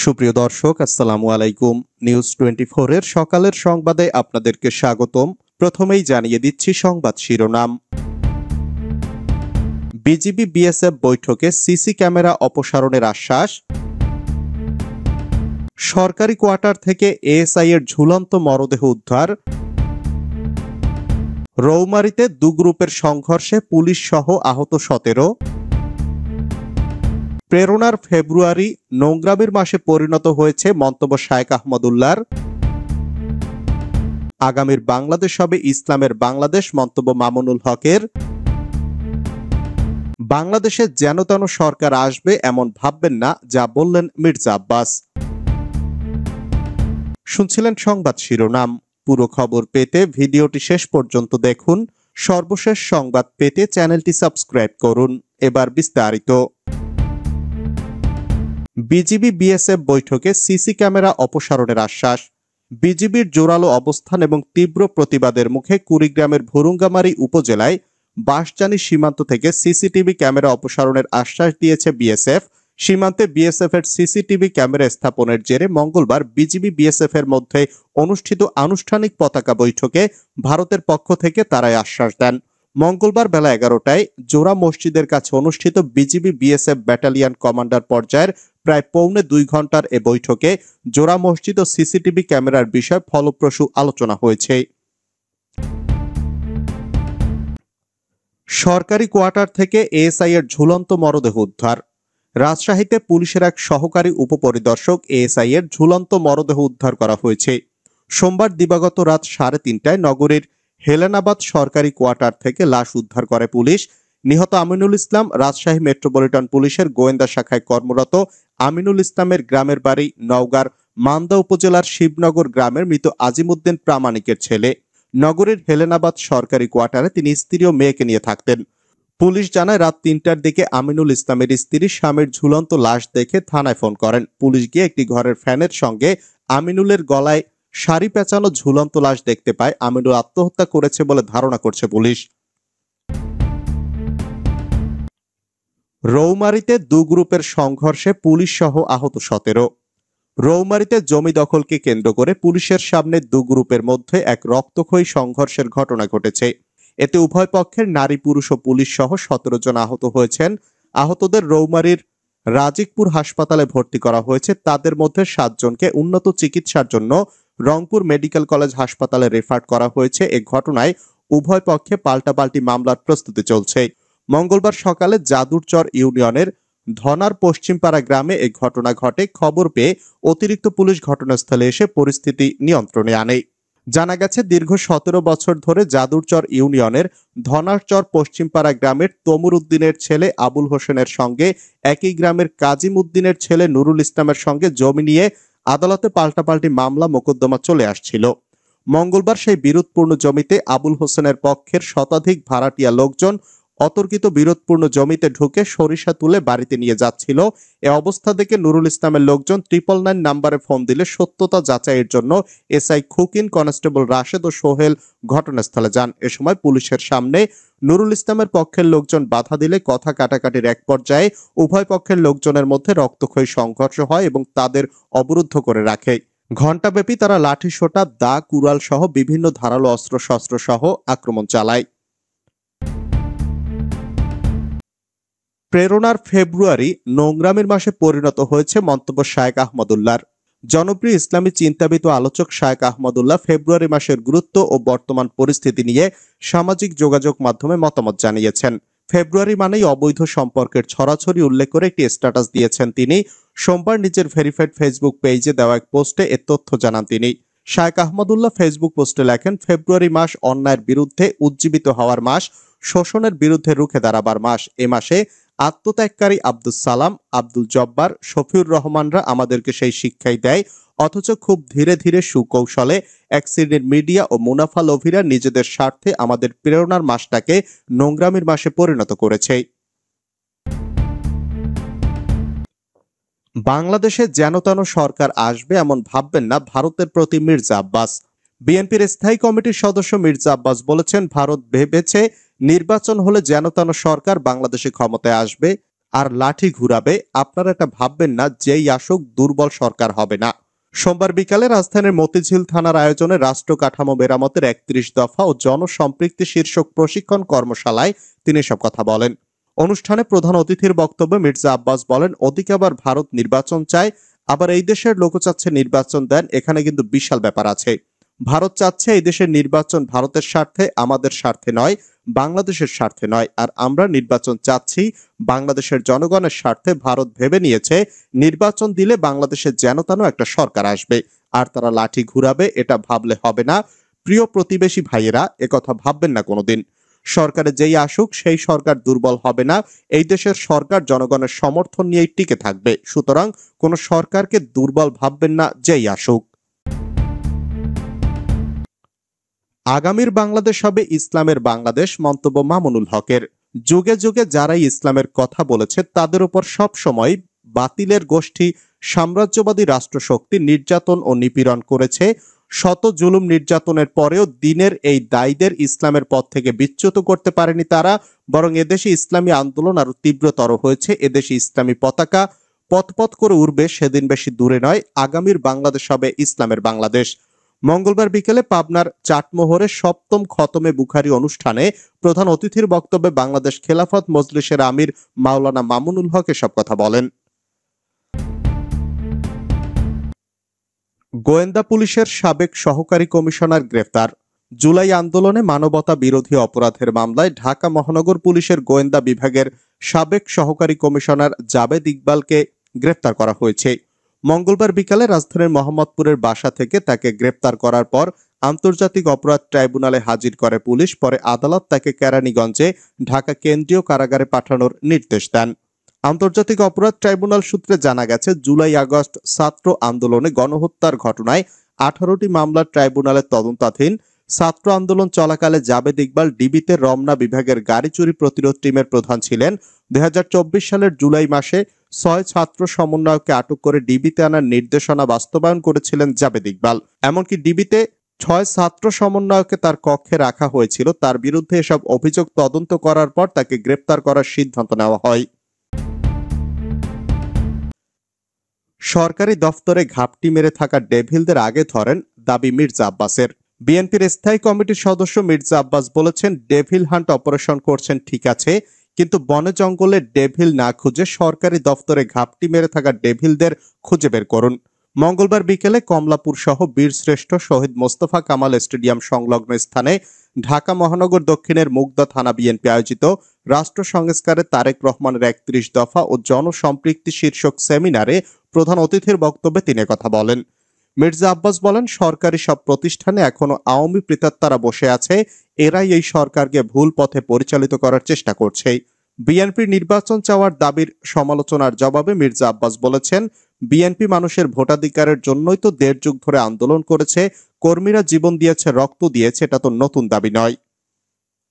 সুপ্রিয় দর্শক, আসসালামু আলাইকুম। নিউজ 24 এর সকালের সংবাদে আপনাদেরকে স্বাগতম। প্রথমেই জানিয়ে দিচ্ছি সংবাদ শিরোনাম। বিজিবি বিএসএফ বৈঠকে সিসি ক্যামেরা অপসারণের আশ্বাস। সরকারি কোয়ার্টার থেকে এএসআই এর ঝুলন্ত মরদেহ উদ্ধার। রৌমারীতে দু গ্রুপের সংঘর্ষে পুলিশ সহ আহত 17। প্রেরণার ফেব্রুয়ারি নোংরামির মাসে পরিণত হয়েছে মন্তব্য শায়েখ আহমদুল্লাহর। আগামীর বাংলাদেশ হবে ইসলামের বাংলাদেশ মন্তব্য মামুনুল হকের। বাংলাদেশে যেন তেন সরকার আসবে এমন ভাববেন না, যা বললেন মির্জা আব্বাস। শুনছিলেন সংবাদ শিরোনাম। পুরো খবর পেতে ভিডিওটি শেষ পর্যন্ত দেখুন। সর্বশেষ সংবাদ পেতে চ্যানেলটি সাবস্ক্রাইব করুন। এবার বিস্তারিত। বিজিবি বিএসএফ বৈঠকে সিসি ক্যামেরা অপসারণের আশ্বাস। বিজিবির জোরালো অবস্থান এবং তীব্র প্রতিবাদের মুখে কুড়িগ্রামের ভুরুঙ্গামারী উপজেলায় বাঁশজানি সীমান্ত থেকে সিসিটিভি ক্যামেরা অপসারণের আশ্বাস দিয়েছে বিএসএফ। সীমান্তে বিএসএফ এর সিসিটিভি ক্যামেরা স্থাপনের জেরে মঙ্গলবার বিজিবি বিএসএফ এর মধ্যে অনুষ্ঠিত আনুষ্ঠানিক পতাকা বৈঠকে ভারতের পক্ষ থেকে তারাই আশ্বাস দেন। মঙ্গলবার বেলা 11টায় জোড়া মসজিদের কাছে অনুষ্ঠিত বিজিবি বিএসএফ ব্যাটালিয়ন কমান্ডার পর্যায়ের প্রায় পৌনে 2 ঘন্টার এ বৈঠকে জোড়া মসজিদ ও সিসিটিভি ক্যামেরার বিষয়ে ফলপ্রসূ আলোচনা হয়েছে। সরকারি কোয়ার্টার থেকে এএসআই এর ঝুলন্ত মরদেহ উদ্ধার। রাজশাহীতে পুলিশের এক সহকারী উপপরিদর্শক এএসআই এর ঝুলন্ত মরদেহ উদ্ধার করা হয়েছে। সোমবার দিবাগত রাত 3:30টায় নগরীর হেলেনাবাদ সরকারি কোয়ার্টার থেকে লাশ উদ্ধার করে পুলিশ। নিহত আমিনুল ইসলাম রাজশাহী মেট্রোপলিটন পুলিশের গোয়েন্দা শাখায় কর্মরত। আমিনুল ইসলামের গ্রামের বাড়ি নওগাঁর মান্দা উপজেলার শিবনগর গ্রামের মৃত আজিমউদ্দিন প্রামাণিকের ছেলে। নগরীর হেলেনাবাদ সরকারি কোয়ার্টারে তিনি স্ত্রী ও মেয়েকে নিয়ে থাকতেন। পুলিশ জানায় রাত 3টার দিকে আমিনুল ইসলামের স্ত্রী স্বামীর ঝুলন্ত লাশ দেখে থানায় ফোন করেন। পুলিশ গিয়ে একটি ঘরের ফ্যানের সঙ্গে আমিনুলের গলায় সারি পেঁচানো ঝুলন্ত লাশ দেখতে পায়। আমিনুল আত্মহত্যা করেছে বলে ধারণা করছে পুলিশ। রৌমারীতে দু গ্রুপের সংঘর্ষে পুলিশ সহ আহত 17। রৌমারীতে জমি দখলকে কেন্দ্র করে পুলিশের সামনে দু গ্রুপের মধ্যে এক রক্তক্ষয়ী সংঘর্ষের ঘটনা ঘটেছে। এতে উভয় পক্ষের নারী পুরুষ ও পুলিশ সহ 17 জন আহত হয়েছেন। আহতদের রৌমারীর রাজিকপুর হাসপাতালে ভর্তি করা হয়েছে। তাদের মধ্যে 7 জনকে উন্নত চিকিৎসার জন্য রংপুর মেডিকেল কলেজ হাসপাতালে রেফার করা হয়েছে। এ ঘটনায় উভয় পক্ষে পাল্টাপাল্টি মামলার প্রস্তুতি চলছে। মঙ্গলবার সকালে যাদুরচর ইউনিয়নের ধনার পশ্চিমপাড়া গ্রামে এই ঘটনা ঘটে। খবর পেয়ে অতিরিক্ত পুলিশ ঘটনাস্থলে এসে পরিস্থিতি নিয়ন্ত্রণে আনে। জানা গেছে, দীর্ঘ 17 বছর ধরে যাদুরচর ইউনিয়নের ধনারচর পশ্চিমপাড়া গ্রামের তমুর উদ্দিনের ছেলে আবুল হোসেনের সঙ্গে একই গ্রামের কাজিম উদ্দিনের ছেলে নুরুল ইসলামের সঙ্গে জমি নিয়ে আদালতে পাল্টাপাল্টি মামলা মোকদ্দমা চলে আসছিল। মঙ্গলবার সেই বিরোধপূর্ণ জমিতে আবুল হোসেনের পক্ষের শতাধিক ভাড়াটিয়া লোকজন অতর্কিত বিরোধপূর্ণ জমিতে ঢুকে সরিষা তুলে বাড়িতে নিয়ে যাচ্ছিল। এ অবস্থা দেখে নুরুল ইসলামের লোকজন 999 নাম্বারে ফোন দিলে সত্যতা যাচাইয়ের জন্য এসআই খুকিন, কনস্টেবল রাশেদ ও সোহেল ঘটনাস্থলে যান। এ সময় পুলিশের সামনে নুরুল ইসলামের পক্ষের লোকজন বাধা দিলে কথা কাটাকাটির এক পর্যায়ে উভয় পক্ষের লোকজনের মধ্যে রক্তক্ষয়ী সংঘর্ষ হয় এবং তাদের অবরুদ্ধ করে রাখে। ঘণ্টাব্যাপী তারা লাঠি সোঁটা, দা, কুড়াল সহ বিভিন্ন ধারালো অস্ত্রশস্ত্র সহ আক্রমণ চালায়। প্রেরণার ফেব্রুয়ারি নোংরামির মাসে পরিণত হয়েছে মন্তব্য শায়েখ আহমদুল্লাহর। জনপ্রিয় ইসলামী চিন্তাবিদ ও আলোচক শায়েখ আহমদুল্লাহ ফেব্রুয়ারি মাসের গুরুত্ব ও বর্তমান পরিস্থিতি নিয়ে সামাজিক যোগাযোগ মাধ্যমে মতামত জানিয়েছেন। ফেব্রুয়ারি মানেই অবৈধ সম্পর্কের ছড়াছড়ি উল্লেখ করে একটি স্ট্যাটাস দিয়েছেন তিনি। সোমবার নিজের ভেরিফাইড ফেসবুক পেজে দেওয়া এক পোস্টে এ তথ্য জানান তিনি। শায়েখ আহমদুল্লাহ ফেসবুক পোস্টে লেখেন, ফেব্রুয়ারি মাস অন্যায়ের বিরুদ্ধে উজ্জীবিত হওয়ার মাস, শোষণের বিরুদ্ধে রুখে দাঁড়াবার মাস। এ মাসে আত্মত্যাগকারী আব্দুল সালাম, আব্দুল জব্বার, শফিউর রহমানরা আমাদেরকে সেই শিক্ষাই দেয়। অথচ খুব ধীরে ধীরে সুকৌশলে এক শ্রেণীর মিডিয়া ও মুনাফা লোভীরা নিজেদের স্বার্থে আমাদের প্রেরণার মাসটাকে নোংরামির মাসে পরিণত করেছে। বাংলাদেশে যেন তেন সরকার আসবে এমন ভাববেন না, ভারতের প্রতি মির্জা আব্বাস। বিএনপির স্থায়ী কমিটির সদস্য মির্জা আব্বাস বলেছেন, ভারত ভেবেছে নির্বাচন হলে যেন তেন সরকার বাংলাদেশে ক্ষমতায় আসবে। আর লাঠি ঘুরাবে, আপনারা এটা ভাববেন না যেই আসুক দুর্বল সরকার হবে না। সোমবার বিকালে রাজধানীর মতিঝিল থানার আয়োজনে রাষ্ট্র কাঠামো মেরামতের ৩১ দফা ও জনসম্পৃক্তি শীর্ষক প্রশিক্ষণ কর্মশালায় তিনি এসব কথা বলেন। অনুষ্ঠানে প্রধান অতিথির বক্তব্যে মির্জা আব্বাস বলেন, ওদিকে আবার ভারত নির্বাচন চায়, আবার এই দেশের লোক চাচ্ছে নির্বাচন দেন, এখানে কিন্তু বিশাল ব্যাপার আছে। ভারত চাচ্ছে এই দেশের নির্বাচন ভারতের স্বার্থে, আমাদের স্বার্থে নয়, বাংলাদেশের স্বার্থে নয়। আর আমরা নির্বাচন চাচ্ছি বাংলাদেশের জনগণের স্বার্থে। ভারত ভেবে নিয়েছে নির্বাচন দিলে বাংলাদেশের যেন তেন একটা সরকার আসবে, আর তারা লাঠি ঘুরাবে, এটা ভাবলে হবে না। প্রিয় প্রতিবেশী ভাইয়েরা, একথা ভাববেন না কোনোদিন। সরকারে যেই আসুক সেই সরকার দুর্বল হবে না। এই দেশের সরকার জনগণের সমর্থন নিয়েই টিকে থাকবে। সুতরাং কোন সরকারকে দুর্বল ভাববেন না যেই আসুক। আগামীর বাংলাদেশ হবে ইসলামের বাংলাদেশ, মন্তব্য মামুনুল হকের। যুগে যুগে যারাই ইসলামের কথা বলেছে তাদের উপর সব সময় বাতিলের গোষ্ঠী সাম্রাজ্যবাদী রাষ্ট্রশক্তি নির্যাতন ও নিপীড়ন করেছে। শত জুলুম নির্যাতনের পরেও দিনের এই দায়ীদের ইসলামের পথ থেকে বিচ্যুত করতে পারেনি তারা, বরং এদেশে ইসলামী আন্দোলন আরো তীব্রতর হয়েছে। এদেশে ইসলামী পতাকা পথ করে উড়বে সেদিন বেশি দূরে নয়। আগামীর বাংলাদেশ হবে ইসলামের বাংলাদেশ। মঙ্গলবার বিকেলে পাবনার চাটমোহরে ৭ম খতমে বুখারী অনুষ্ঠানে প্রধান অতিথির বক্তব্যে বাংলাদেশ খেলাফত মজলিসের আমির মাওলানা মামুনুল হক এসব কথা বলেন। গোয়েন্দা পুলিশের সাবেক সহকারী কমিশনার গ্রেফতার। জুলাই আন্দোলনে মানবতা বিরোধী অপরাধের মামলায় ঢাকা মহানগর পুলিশের গোয়েন্দা বিভাগের সাবেক সহকারী কমিশনার জাবেদ ইকবালকে গ্রেফতার করা হয়েছে। মঙ্গলবার বিকালে রাজধানীর মোহাম্মদপুরের বাসা থেকে তাকে গ্রেফতার করার পর আন্তর্জাতিক অপরাধ ট্রাইব্যুনালে হাজির করে পুলিশ। পরে আদালত তাকে কেরানীগঞ্জে ঢাকা কেন্দ্রীয় কারাগারে পাঠানোর নির্দেশ দেন। আন্তর্জাতিক অপরাধ ট্রাইব্যুনাল সূত্রে জানা গেছে, জুলাই আগস্ট ছাত্র আন্দোলনে গণহত্যার ঘটনায় 18টি মামলার ট্রাইব্যুনালের তদন্তাধীন। ছাত্র আন্দোলন চলাকালে জাবেদ ইকবাল ডিবিতে রমনা বিভাগের গাড়ি চুরি প্রতিরোধ টিমের প্রধান ছিলেন। ২০২৪ সালের জুলাই মাসে ৬ ছাত্র সমন্বয়ককে আটক করে ডিবিতে আনার নির্দেশনা বাস্তবায়ন করেছিলেন জাবেদ ইকবাল। এমনকি ডিবিতে ৬ ছাত্র সমন্বয়ককে তার কক্ষে রাখা হয়েছিল। তার বিরুদ্ধে এসব অভিযোগ তদন্ত করার পর তাকে গ্রেপ্তার করার সিদ্ধান্ত নেওয়া হয়। সরকারি দফতরে ঘাপটি মেরে থাকা ডেভিলদের আগে ধরেন, দাবি মির্জা আব্বাসের। বিএনপির স্থায়ী কমিটির সদস্য মির্জা আব্বাস বলেছেন, ডেভিল হান্ট অপারেশন করছেন ঠিক আছে, কিন্তু বনে জঙ্গলে ডেভিল না খুঁজে সরকারি দফতরে ঘাপটি মেরে থাকা ডেভিলদের খুঁজে বের করুন। মঙ্গলবার বিকেলে কমলাপুর সহ বীরশ্রেষ্ঠ শহীদ মোস্তফা কামাল স্টেডিয়াম সংলগ্ন স্থানে ঢাকা মহানগর দক্ষিণের মুগদা থানা বিএনপি আয়োজিত রাষ্ট্র সংস্কারে তারেক রহমানের ৩১ দফা ও জনসম্পৃক্তি শীর্ষক সেমিনারে প্রধান অতিথির বক্তব্যে তিনি কথা বলেন। মির্জা আব্বাস বলেন, সরকারি সব প্রতিষ্ঠানে এখনো আওয়ামী প্রেতাত্মারা বসে আছে, এরাই এই সরকারকে ভুল পথে পরিচালিত করার চেষ্টা করছে। বিএনপির নির্বাচন চাওয়ার দাবির সমালোচনার জবাবে মির্জা আব্বাস বলেছেন, বিএনপি মানুষের ভোটাধিকারের জন্যই তো ১.৫ যুগ ধরে আন্দোলন করেছে, কর্মীরা জীবন দিয়েছে, রক্ত দিয়েছে, এটা তো নতুন দাবি নয়।